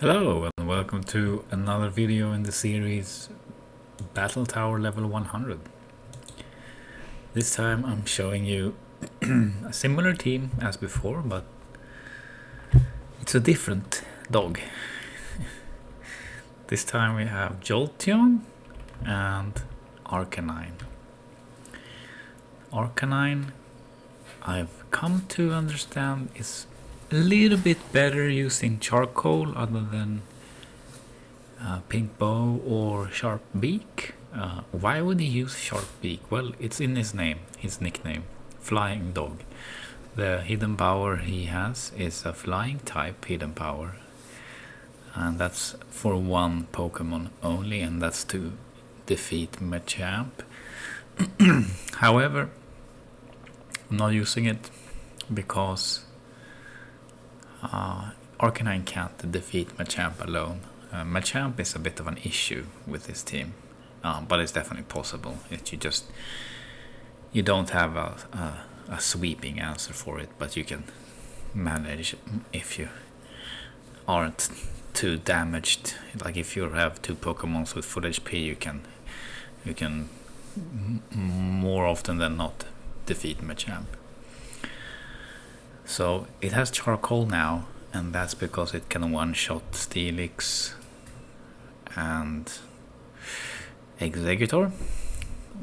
Hello and welcome to another video in the series Battle Tower level 100. This time I'm showing you a similar team as before, but it's a different dog. This time we have Jolteon and Arcanine. Arcanine, I've come to understand, is a little bit better using charcoal other than pink bow or sharp beak. Why would he use sharp beak? Well, it's in his name, his nickname, flying dog. The hidden power he has is a flying type hidden power, and that's for one Pokemon only, and that's to defeat Machamp. However, I'm not using it because Arcanine can't defeat Machamp alone. Machamp is a bit of an issue with this team, but it's definitely possible. You don't have a sweeping answer for it, but you can manage if you aren't too damaged. Like if you have two Pokemons with full HP, you can more often than not defeat Machamp. So it has charcoal now, and that's because it can one-shot Steelix and Exeggutor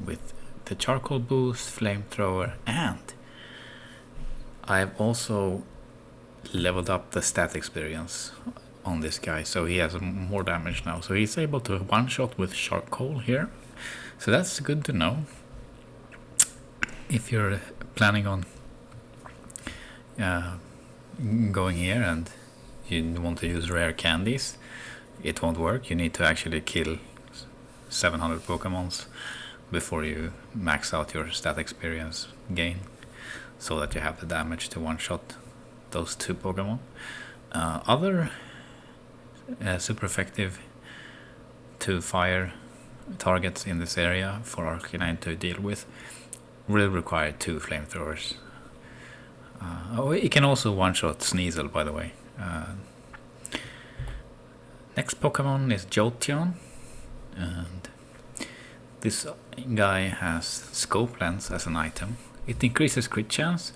with the charcoal boost, flamethrower, and I've also leveled up the stat experience on this guy, so he has more damage now. So he's able to one-shot with charcoal here, so that's good to know. If you're planning on going here and you want to use rare candies, it won't work. You need to actually kill 700 Pokémons before you max out your stat experience gain, so that you have the damage to one-shot those two Pokemon. Other super effective to fire targets in this area for Arcanine to deal with will require two flamethrowers. It can also one-shot Sneasel, by the way. Next Pokemon is Jolteon, and this guy has Scope Lens as an item. It increases crit chance,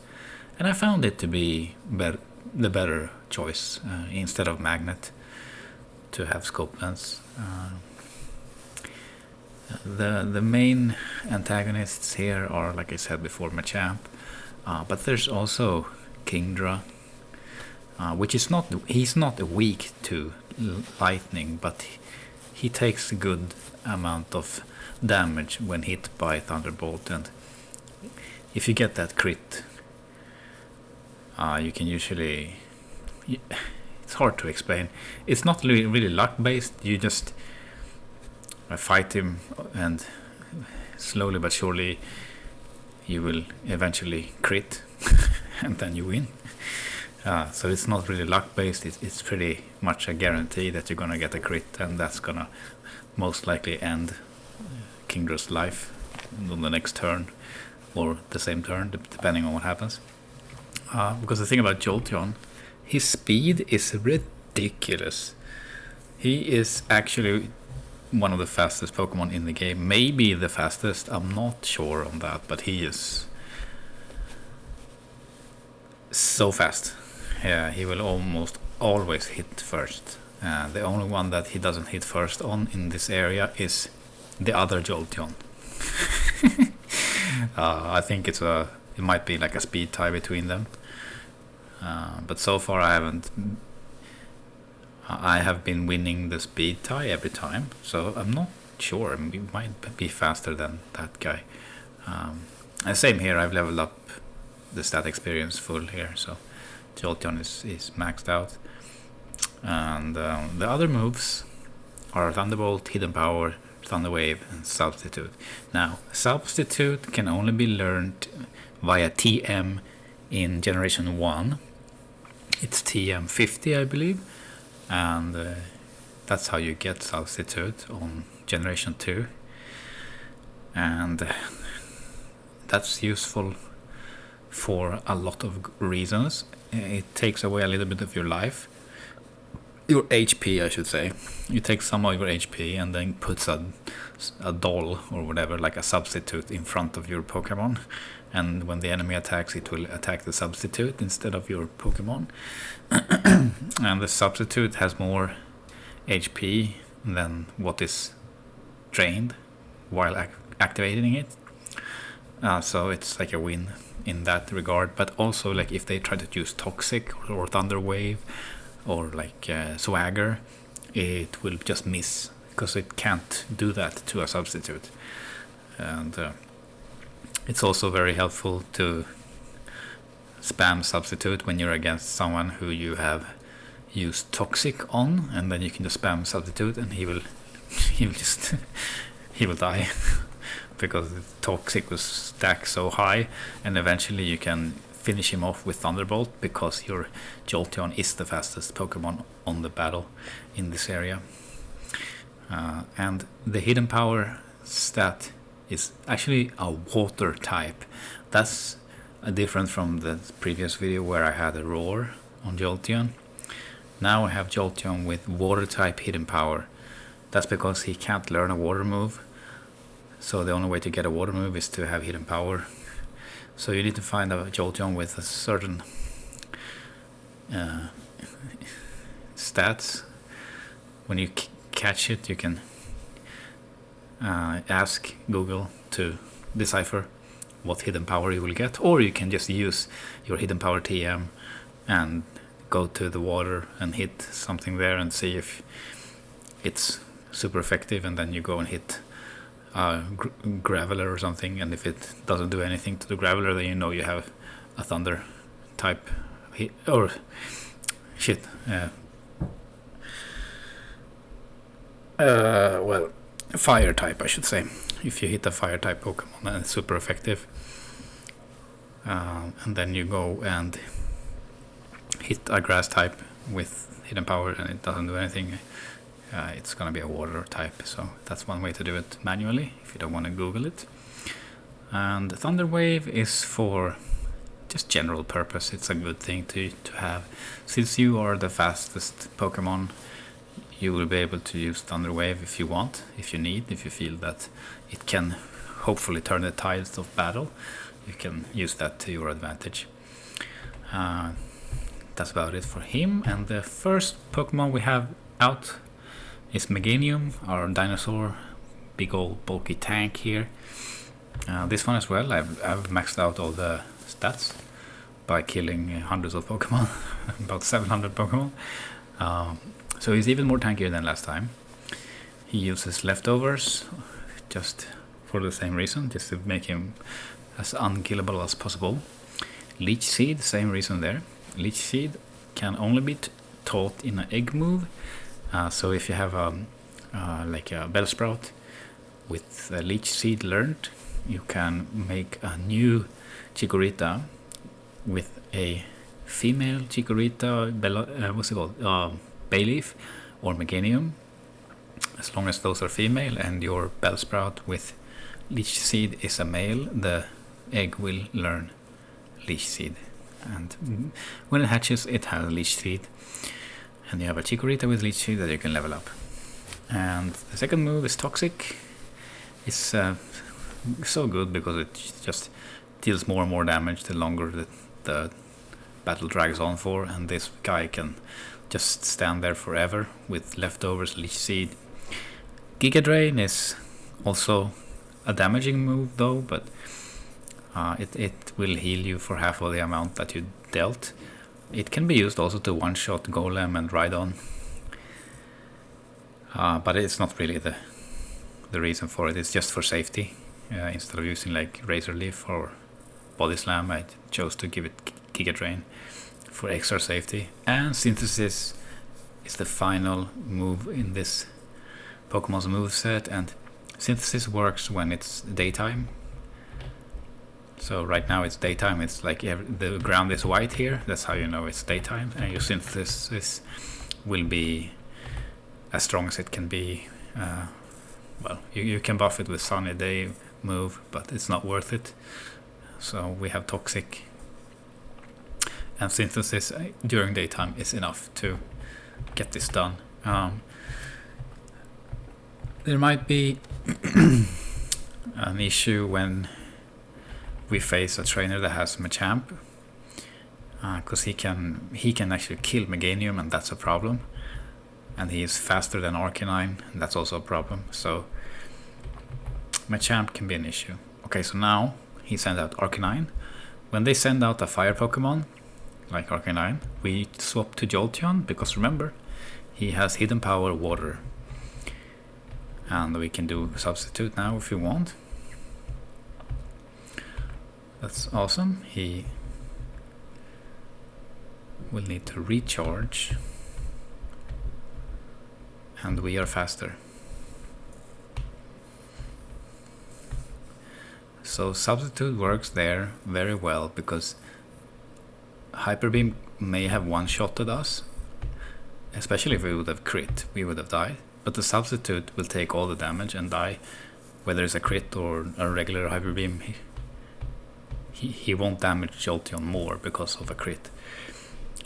and I found it to be the better choice instead of Magnet to have Scope Lens. The main antagonists here are, like I said before, Machamp. But there's also Kingdra, which is he's not weak to lightning, but he takes a good amount of damage when hit by Thunderbolt, and if you get that crit, you can usually... It's hard to explain. It's not really luck based. You just fight him, and slowly but surely you will eventually crit and then you win. So it's not really luck based. It's pretty much a guarantee that you're gonna get a crit, and that's gonna most likely end Kingdra's life on the next turn or the same turn, depending on what happens. Because the thing about Jolteon, his speed is ridiculous. He is actually one of the fastest Pokemon in the game, maybe the fastest, I'm not sure on that, but he is so fast. Yeah, he will almost always hit first. The only one that he doesn't hit first on in this area is the other Jolteon. I think it might be like a speed tie between them, but so far I have been winning the speed tie every time, so I'm not sure. We might be faster than that guy. And same here, I've leveled up the stat experience full here, so Jolteon is maxed out. And the other moves are Thunderbolt, Hidden Power, Thunder Wave, and Substitute. Now, Substitute can only be learned via TM in Generation 1. It's TM 50, I believe. And that's how you get Substitute on Generation 2, and that's useful for a lot of reasons. It takes away a little bit of your life your HP, I should say. You take some of your HP and then puts a doll or whatever, like a substitute, in front of your Pokemon. And when the enemy attacks, it will attack the substitute instead of your Pokemon. And the substitute has more HP than what is drained while activating it. So it's like a win in that regard. But also, like, if they try to use Toxic or Thunder Wave or like Swagger, it will just miss because it can't do that to a substitute. And it's also very helpful to spam substitute when you're against someone who you have used Toxic on, and then you can just spam substitute and he will die because the Toxic was stacked so high, and eventually you can finish him off with Thunderbolt because your Jolteon is the fastest Pokemon on the battle in this area. And the hidden power stat is actually a water type. That's different from the previous video where I had a roar on Jolteon. Now I have Jolteon with water type hidden power. That's because he can't learn a water move, so the only way to get a water move is to have hidden power. So you need to find a Jolteon with a certain stats. When you catch it, you can ask Google to decipher what hidden power you will get, or you can just use your hidden power TM and go to the water and hit something there and see if it's super effective, and then you go and hit Graveler or something, and if it doesn't do anything to the Graveler, then you know you have a Thunder type or shit. Well, fire type, I should say. If you hit a fire type Pokemon and it's super effective, and then you go and hit a grass type with hidden power and it doesn't do anything, it's gonna be a water type. So that's one way to do it manually if you don't want to Google it. And Thunder Wave is for just general purpose. It's a good thing to have. Since you are the fastest Pokemon, you will be able to use Thunder Wave if you want, if you need, if you feel that it can hopefully turn the tides of battle. You can use that to your advantage. That's about it for him. And the first Pokemon we have out is Meganium, our dinosaur, big old bulky tank here. This one as well, I've maxed out all the stats by killing hundreds of Pokemon, about 700 Pokemon. So he's even more tankier than last time. He uses leftovers just for the same reason, just to make him as unkillable as possible. Leech Seed, same reason there. Leech Seed can only be taught in an egg move. So if you have like a Bellsprout with a Leech Seed learned, you can make a new Chikorita with a female Chikorita, what's it called? Bayleaf or Meganium, as long as those are female, and your Bellsprout with Leech Seed is a male, the egg will learn Leech Seed, and when it hatches it has Leech Seed, and you have a Chikorita with Leech Seed that you can level up. And the second move is Toxic. It's so good because it just deals more and more damage the longer the battle drags on for, and this guy can just stand there forever with leftovers, Leech Seed. Giga Drain is also a damaging move though, but it will heal you for half of the amount that you dealt. It can be used also to one-shot Golem and Rhydon, but it's not really the reason for it. It's just for safety. Instead of using like Razor Leaf or Body Slam, I chose to give it Giga Drain for extra safety. And Synthesis is the final move in this Pokemon's moveset, and Synthesis works when it's daytime. So right now it's daytime, it's like the ground is white here, that's how you know it's daytime, and your Synthesis will be as strong as it can be. Well, you can buff it with Sunny Day move, but it's not worth it. So we have Toxic, and Synthesis during daytime is enough to get this done. There might be an issue when we face a trainer that has Machamp, because he can actually kill Meganium, and that's a problem. And he is faster than Arcanine, and that's also a problem. So Machamp can be an issue. Okay, so now he sent out Arcanine. When they send out a fire Pokemon like Arcanine, we swap to Jolteon, because remember, he has hidden power water. And we can do substitute now if we want. That's awesome. He will need to recharge, and we are faster. So substitute works there very well, because Hyper Beam may have one-shotted us, especially if we would have crit, we would have died. But the substitute will take all the damage and die, whether it's a crit or a regular Hyper Beam. He won't damage Jolteon more because of a crit.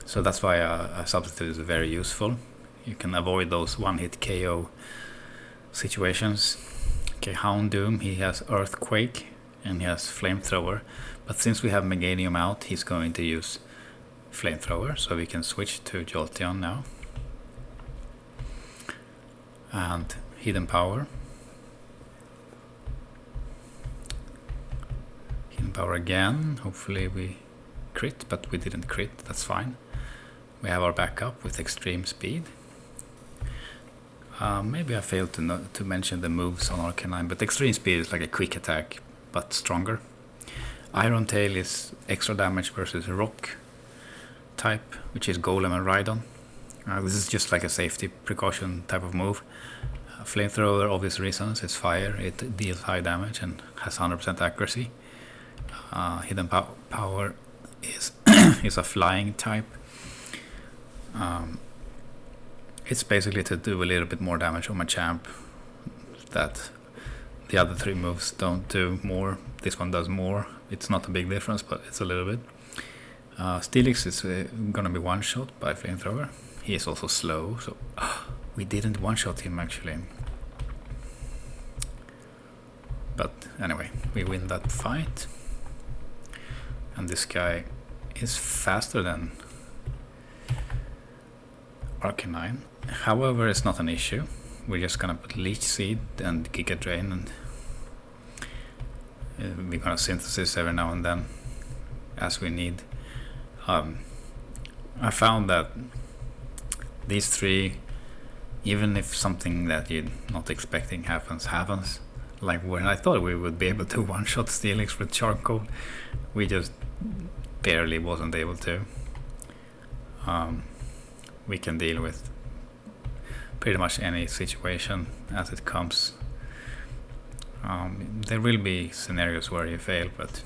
So that's why a substitute is very useful. You can avoid those one-hit KO situations. Okay, Houndoom, he has Earthquake and he has Flamethrower. But since we have Meganium out, he's going to use Flamethrower. So we can switch to Jolteon now. And Hidden Power. Hidden Power again. Hopefully we crit, but we didn't crit. That's fine. We have our backup with Extreme Speed. Maybe I failed to mention the moves on Arcanine, but Extreme Speed is like a quick attack, but stronger. Iron Tail is extra damage versus Rock type, which is Golem and Rhydon. This is just like a safety precaution type of move. Flamethrower, obvious reasons, it's fire, it deals high damage and has 100% accuracy. Hidden Power is is a flying type. It's basically to do a little bit more damage on Machamp that the other three moves don't do more. This one does more. It's not a big difference, but it's a little bit. Steelix is gonna be one-shot by Flamethrower. He is also slow, so we didn't one-shot him actually. But anyway, we win that fight. And this guy is faster than Arcanine. However, it's not an issue. We're just gonna put Leech Seed and Giga Drain, and we're gonna Synthesis every now and then as we need. I found that these three, even if something that you're not expecting happens, like when I thought we would be able to one-shot Steelix with Charcoal, we just barely wasn't able to. We can deal with pretty much any situation as it comes. There will be scenarios where you fail, but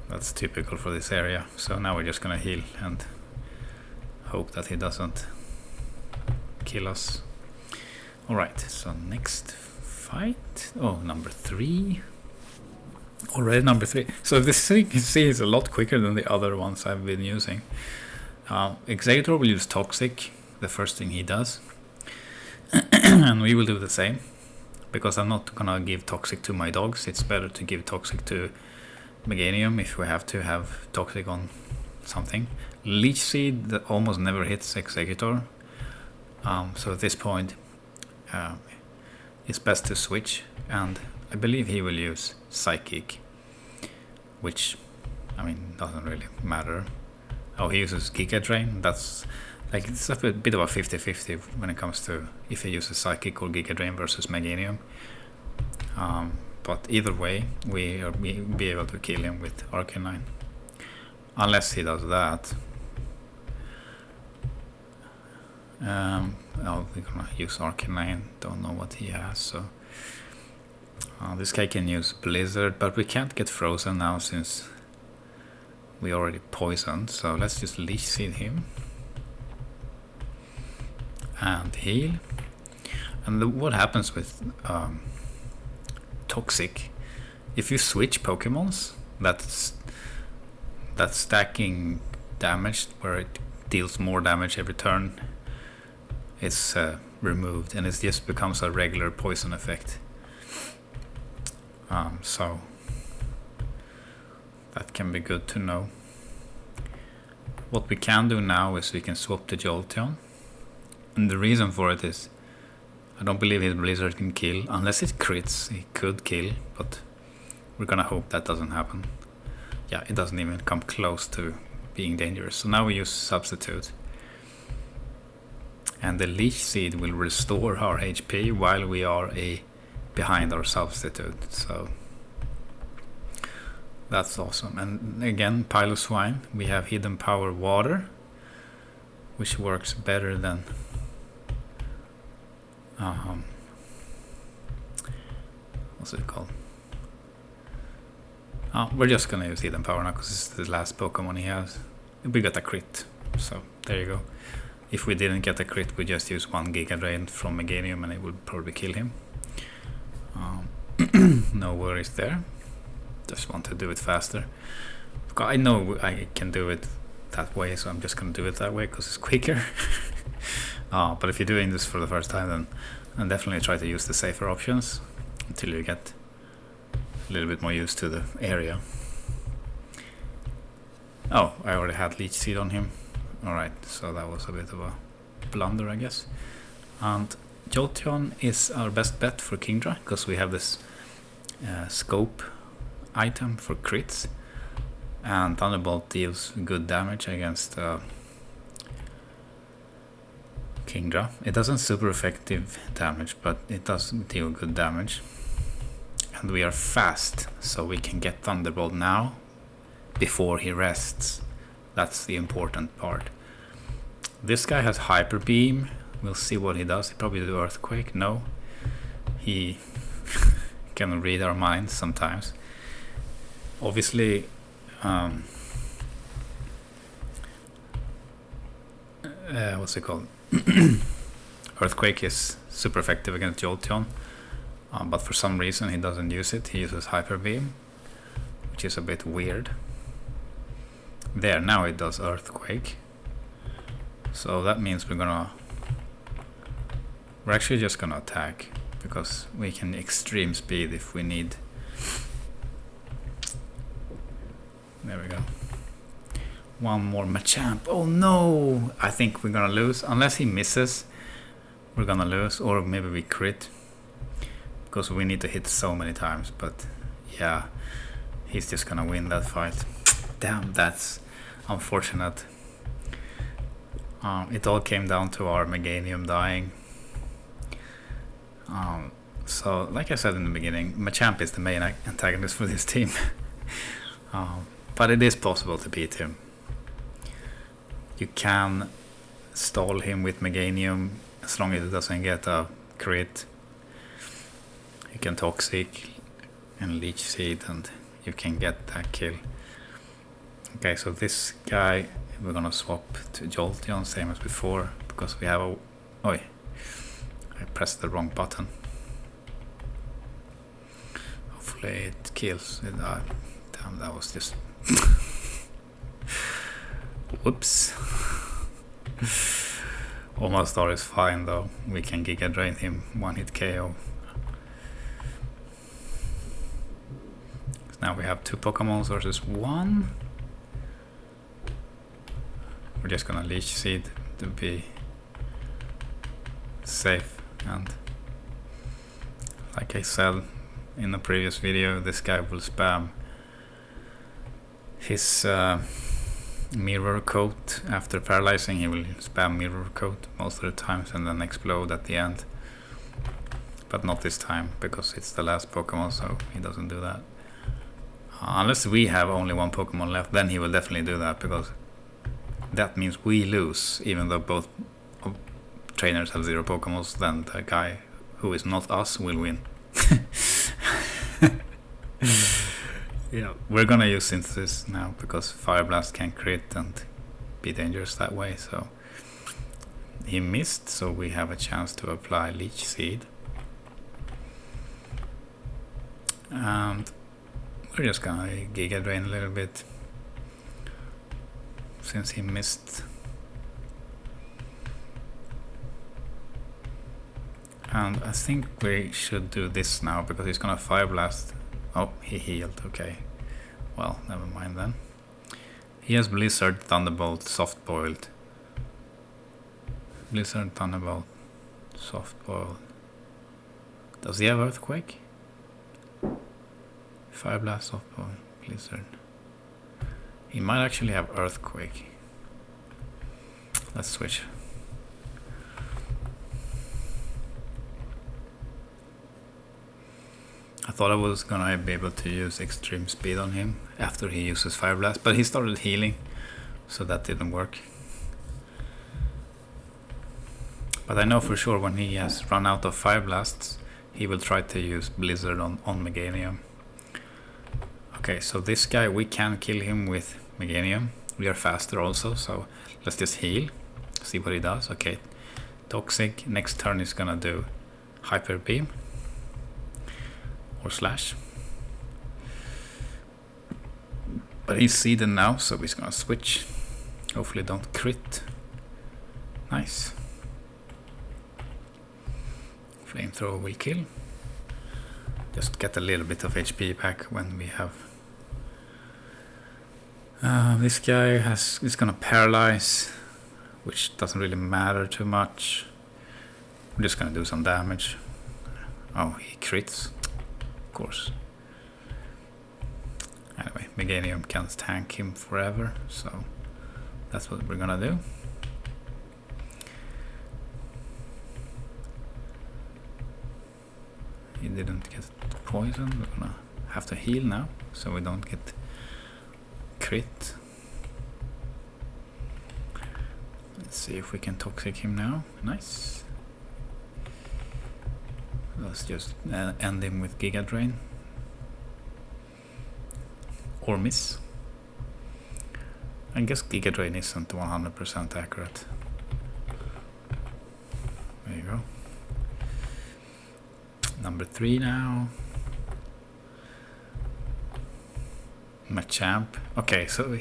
that's typical for this area. So now we're just gonna heal and hope that he doesn't kill us. Alright, so next fight. Oh, number 3. Already number 3. So this thing you see is a lot quicker than the other ones I've been using. Executor will use Toxic, the first thing he does. And we will do the same. Because I'm not gonna give Toxic to my dogs. It's better to give Toxic to Meganium if we have to have Toxic on something. Leech Seed that almost never hits Executor. So at this point it's best to switch, and I believe he will use Psychic, which I mean doesn't really matter. Oh, he uses Giga Drain. That's like it's a bit of a 50-50 when it comes to if he uses Psychic or Giga Drain versus Meganium. But either way, we'll be able to kill him with Arcanine, unless he does that. Oh, we're gonna use Arcanine. Don't know what he has, so this guy can use Blizzard, but we can't get frozen now since we already poisoned. So let's just Leech Seed him and heal. And what happens with Toxic? If you switch Pokémons, that's stacking damage where it deals more damage every turn is removed, and it just becomes a regular poison effect. So that can be good to know. What we can do now is we can swap the Jolteon, and the reason for it is I don't believe his Blizzard can kill, unless it crits. It could kill, but we're gonna hope that doesn't happen. Yeah, it doesn't even come close to being dangerous. So now we use Substitute, and the Leech Seed will restore our HP while we are behind our Substitute. So that's awesome. And again, Piloswine, we have Hidden Power Water, which works better than what's it called? We're just gonna use Hidden Power now because it's the last Pokemon he has. We got a crit, so there you go. If we didn't get a crit, we just use 1 Giga Drain from Meganium and it would probably kill him. No worries there. Just want to do it faster. I know I can do it that way, so I'm just gonna do it that way because it's quicker. But if you're doing this for the first time, then definitely try to use the safer options until you get a little bit more used to the area. Oh, I already had Leech Seed on him. Alright, so that was a bit of a blunder, I guess. And Jolteon is our best bet for Kingdra because we have this scope item for crits, and Thunderbolt deals good damage against Kingdra. It doesn't super effective damage, but it does deal good damage. And we are fast, so we can get Thunderbolt now before he rests. That's the important part. This guy has Hyper Beam. We'll see what he does. He probably do Earthquake. No, he can read our minds sometimes. Obviously, what's it called? Earthquake is super effective against Jolteon, but for some reason he doesn't use it. He uses Hyper Beam, which is a bit weird. There, now it does Earthquake. So that means we're actually just gonna attack, because we can extreme speed if we need. There we go. One more Machamp. Oh no! I think we're gonna lose. Unless he misses, we're gonna lose. Or maybe we crit, because we need to hit so many times. But yeah, he's just gonna win that fight. Damn, that's unfortunate. It all came down to our Meganium dying. So, like I said in the beginning, Machamp is the main antagonist for this team. But it is possible to beat him. You can stall him with Meganium as long as it doesn't get a crit. You can Toxic and Leech Seed and you can get that kill. Okay, so this guy we're gonna swap to Jolteon, same as before, because we have a... Oi, I pressed the wrong button. Hopefully it kills it. Damn, that was just... Whoops. Almost Star is fine though. We can Giga Drain him, 1-hit KO. Now we have 2 Pokémons versus 1. We're just gonna Leech Seed to be safe, and like I said in the previous video, this guy will spam his mirror coat after paralyzing. He will spam mirror coat most of the times and then explode at the end, but not this time because it's the last Pokemon, so he doesn't do that. Unless we have only 1 Pokemon left, then he will definitely do that, because that means we lose. Even though both trainers have 0 Pokemons, then the guy who is not us will win. Yeah, we're gonna use Synthesis now because Fire Blast can crit and be dangerous that way. So he missed, so we have a chance to apply Leech Seed. And we're just gonna Giga Drain a little bit, since he missed And I think we should do this now because he's gonna Fire Blast. Oh, he healed, okay. Well, never mind then. He has Blizzard, Thunderbolt, Soft Boiled. Blizzard, Thunderbolt, Soft Boiled. Does he have Earthquake? Fire Blast, Soft Boiled, Blizzard. He might actually have Earthquake. Let's switch. I thought I was gonna be able to use Extreme Speed on him after he uses Fire Blast, but he started healing, so that didn't work. But I know for sure when he has run out of Fire Blasts, he will try to use Blizzard on Meganium. Okay, so this guy, we can kill him with Meganium. We are faster also, so let's just heal. See what he does. Okay, Toxic. Next turn is gonna do Hyper Beam. Or Slash. But he's seeded now, so he's gonna switch. Hopefully don't crit. Nice. Flamethrower will kill. Just get a little bit of HP back when we have... this guy is gonna paralyze, which doesn't really matter too much. We're just gonna do some damage. Oh, he crits. Course. Anyway, Meganium can tank him forever, so that's what we're gonna do. He didn't get poison. We're gonna have to heal now, so we don't get crit. Let's see if we can Toxic him now. Nice. Let's just end him with Giga Drain. Or miss. I guess Giga Drain isn't 100% accurate. There you go. Number 3 now. Machamp. Okay, so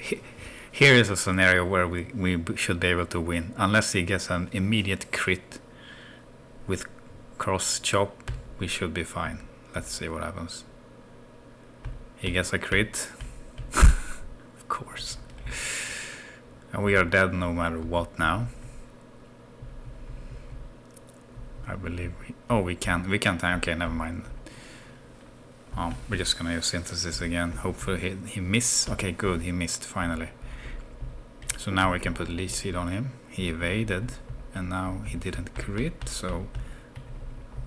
here is a scenario where we should be able to win. Unless he gets an immediate crit with Cross Chop, we should be fine. Let's see what happens. He gets a crit. Of course. And we are dead no matter what now. I believe we can time. Okay, never mind. We're just gonna use Synthesis again. Hopefully he missed. Okay, good, he missed finally. So now we can put Leech Seed on him. He evaded and now he didn't crit, so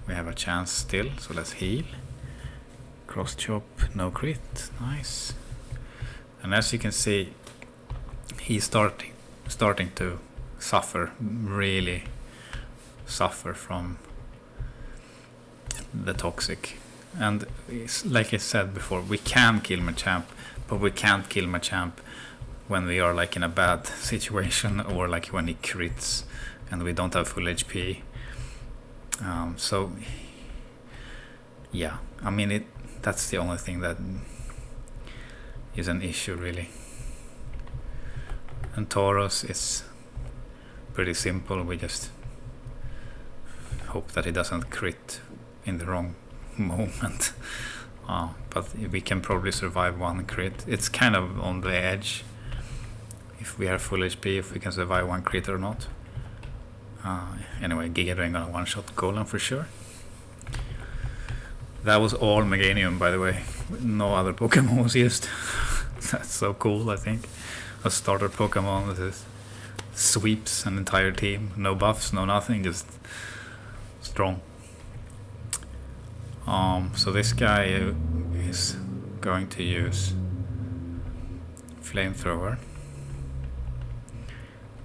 we have a chance still, so let's heal. Cross Chop, no crit, nice. And as you can see, he's starting to suffer, really suffer from the Toxic. And like I said before, we can kill Machamp, but we can't kill Machamp when we are like in a bad situation or like when he crits and we don't have full HP. So yeah, I mean that's the only thing that is an issue really. And Tauros is pretty simple. We just hope that he doesn't crit in the wrong moment. But we can probably survive one crit. It's kind of on the edge if we have full HP, if we can survive one crit or not. Anyway, Giga Drain gonna one-shot Golem for sure. That was all Meganium, by the way. No other Pokemon was used. That's so cool, I think. A starter Pokemon that is sweeps an entire team. No buffs, no nothing, just strong. So this guy is going to use Flamethrower,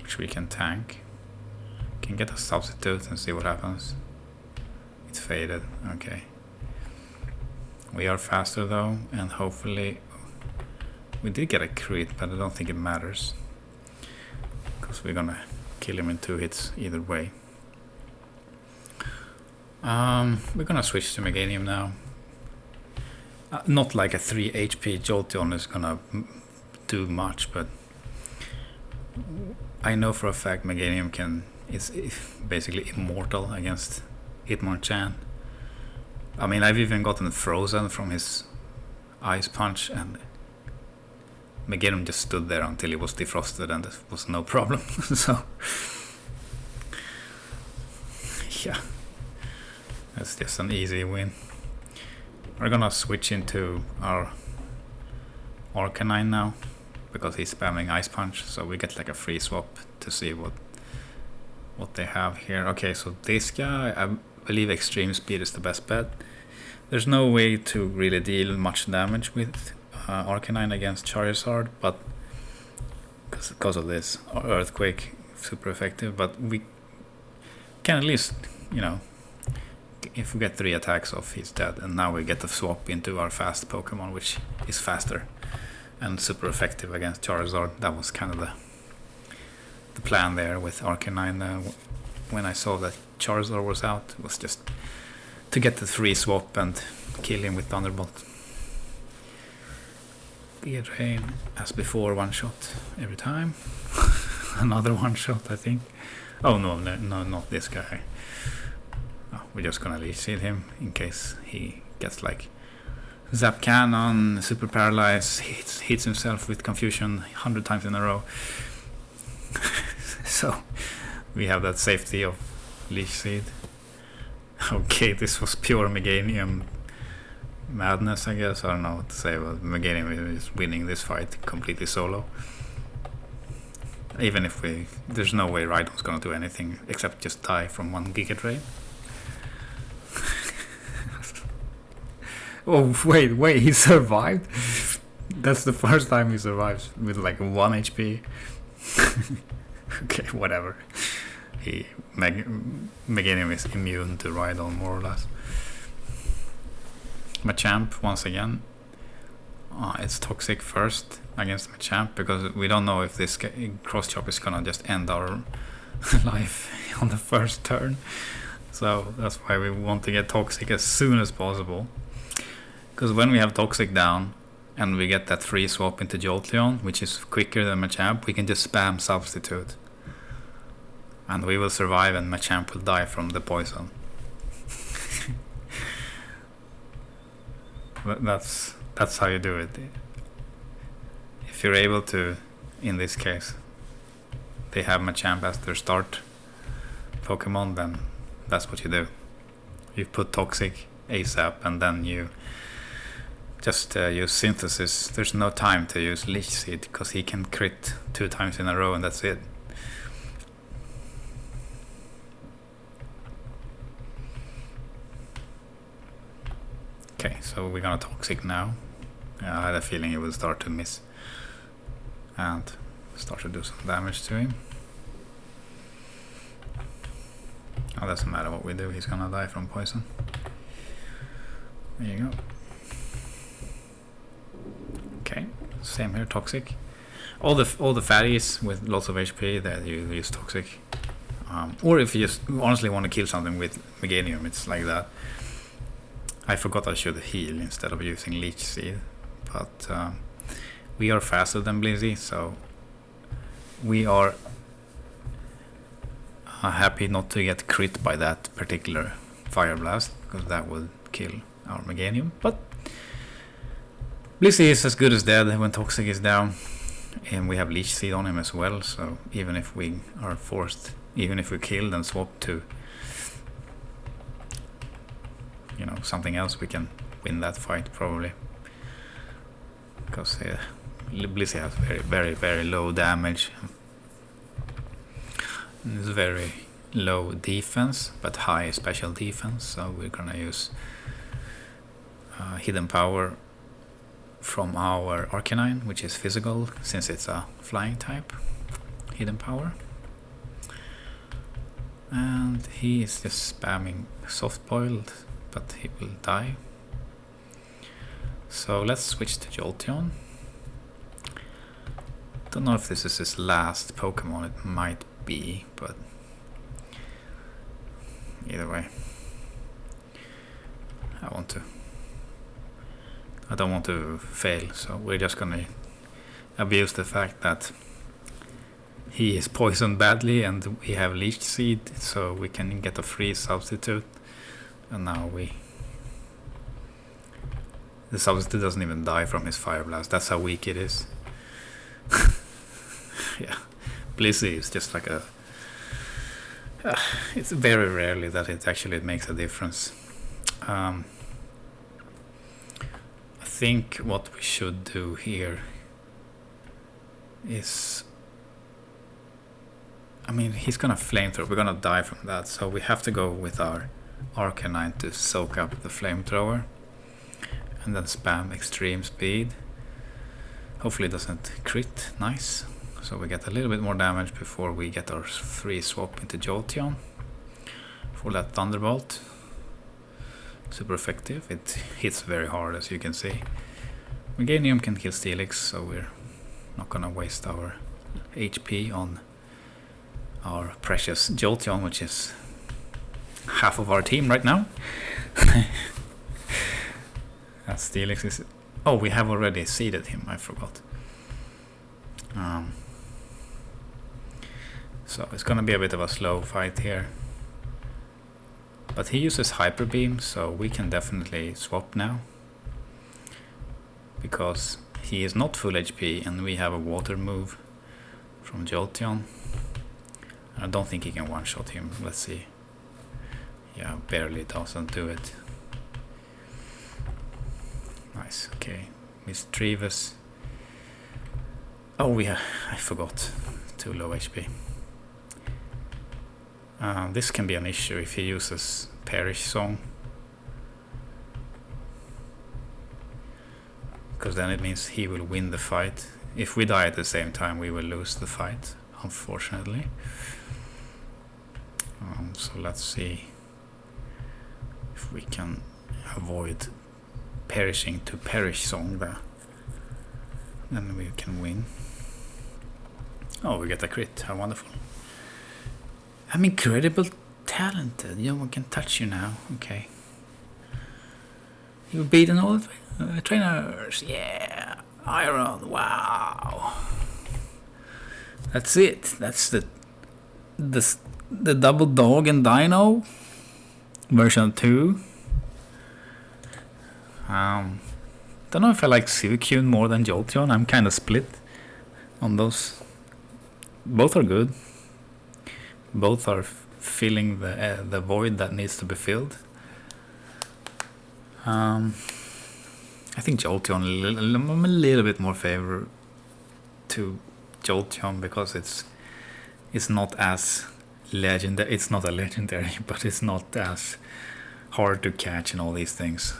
which we can tank. Can get a substitute and see what happens. It's faded, okay. We are faster though, and hopefully we did get a crit, but I don't think it matters because we're gonna kill him in 2 hits either way. We're gonna switch to Meganium now. Not like a 3 HP Jolteon is gonna do much, but I know for a fact Meganium is basically immortal against Hitmonchan. I mean, I've even gotten frozen from his ice punch, and Meganim just stood there until he was defrosted, and it was no problem. So, yeah, that's just an easy win. We're gonna switch into our Arcanine now, because he's spamming Ice Punch, so we get like a free swap to see what they have here. Okay, so this guy, I believe Extreme Speed is the best bet. There's no way to really deal much damage with Arcanine against Charizard, but because of this Earthquake, super effective. But we can at least, you know, if we get 3 attacks off, he's dead. And now we get to swap into our fast Pokemon, which is faster and super effective against Charizard. That was kind of the plan there with Arcanine. When I saw that Charizard was out, it was just to get the free swap and kill him with Thunderbolt. Beard Rain, as before, one shot every time. Another one shot, I think. Oh no, not this guy. Oh, we're just gonna Leech Seed him in case he gets like Zap Cannon, Super Paralyze, hits himself with Confusion 100 times in a row. So we have that safety of Leech Seed. Okay, this was pure Meganium madness, I guess. I don't know what to say, but Meganium is winning this fight completely solo. Even if there's no way Rhydon's gonna do anything except just die from 1 Giga Drain. Oh, wait, he survived? That's the first time he survives with like 1 HP. Okay, whatever. Meganium is immune to Rhydon, more or less. Machamp, once again. It's Toxic first against Machamp, because we don't know if this Cross Chop is gonna just end our life on the first turn. So that's why we want to get Toxic as soon as possible. Because when we have Toxic down and we get that free swap into Jolteon, which is quicker than Machamp, we can just spam Substitute. And we will survive, and Machamp will die from the poison. That's how you do it. If you're able to, in this case, they have Machamp as their start Pokemon, then that's what you do. You put Toxic ASAP, and then you just use Synthesis. There's no time to use Leech Seed, because he can crit 2 times in a row, and that's it. Okay, so we're gonna Toxic now. I had a feeling he would start to miss and start to do some damage to him. Oh, doesn't matter what we do, he's gonna die from poison. There you go. Okay, same here, Toxic. All the fatties with lots of HP, that you use Toxic. Or if you just honestly want to kill something with Meganium, it's like that. I forgot I should heal instead of using Leech Seed, but we are faster than Blizzy, so we are happy not to get crit by that particular Fire Blast, because that would kill our Meganium. But Blizzy is as good as dead when Toxic is down, and we have Leech Seed on him as well, so even if we are forced, even if we killed and swap to, you know, something else, we can win that fight probably, because Blizzy has very low damage. It's very low defense but high special defense, so we're gonna use Hidden Power from our Arcanine, which is physical, since it's a flying type. Hidden Power, and he is just spamming Soft Boiled, but he will die. So let's switch to Jolteon. Don't know if this is his last Pokemon, it might be, but either way, I don't want to fail, so we're just gonna abuse the fact that he is poisoned badly and we have Leech Seed, so we can get a free substitute. And now the Zapdos doesn't even die from his Fire Blast. That's how weak it is. Yeah, Blissey is just like a... it's very rarely that it actually makes a difference. I think what we should do here is... I mean, he's gonna Flamethrower. We're gonna die from that, so we have to go with our Arcanine to soak up the Flamethrower. And then spam Extreme Speed. Hopefully it doesn't crit. Nice. So we get a little bit more damage before we get our free swap into Jolteon for that Thunderbolt. Super effective. It hits very hard, as you can see. Meganium can kill Steelix, so we're not gonna waste our HP on our precious Jolteon, which is half of our team right now. Steelix is... Oh, we have already seeded him, I forgot. So it's gonna be a bit of a slow fight here. But he uses Hyper Beam, so we can definitely swap now. Because he is not full HP and we have a water move from Jolteon. I don't think he can one-shot him. Let's see. Yeah, barely doesn't do it. Nice, okay. Mischievous. Oh yeah, I forgot. Too low HP. This can be an issue if he uses Perish Song. Because then it means he will win the fight. If we die at the same time, we will lose the fight, unfortunately. So let's see if we can avoid perishing to Perish Song there. Then we can win. Oh, we get a crit. How wonderful. I'm incredible talented. Yeah, we can touch you now. Okay. You've beaten all the trainers. Yeah. Iron. Wow. That's it. That's the double dog and Dino version 2. Don't know if I like Suicune more than Jolteon. I'm kind of split on those. Both are good. Both are filling the void that needs to be filled. I think Jolteon, I'm a little bit more favor to Jolteon because it's not as legendary. It's not a legendary, but it's not as hard to catch and all these things.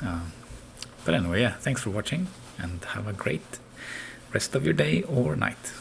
But anyway, yeah, thanks for watching and have a great rest of your day or night.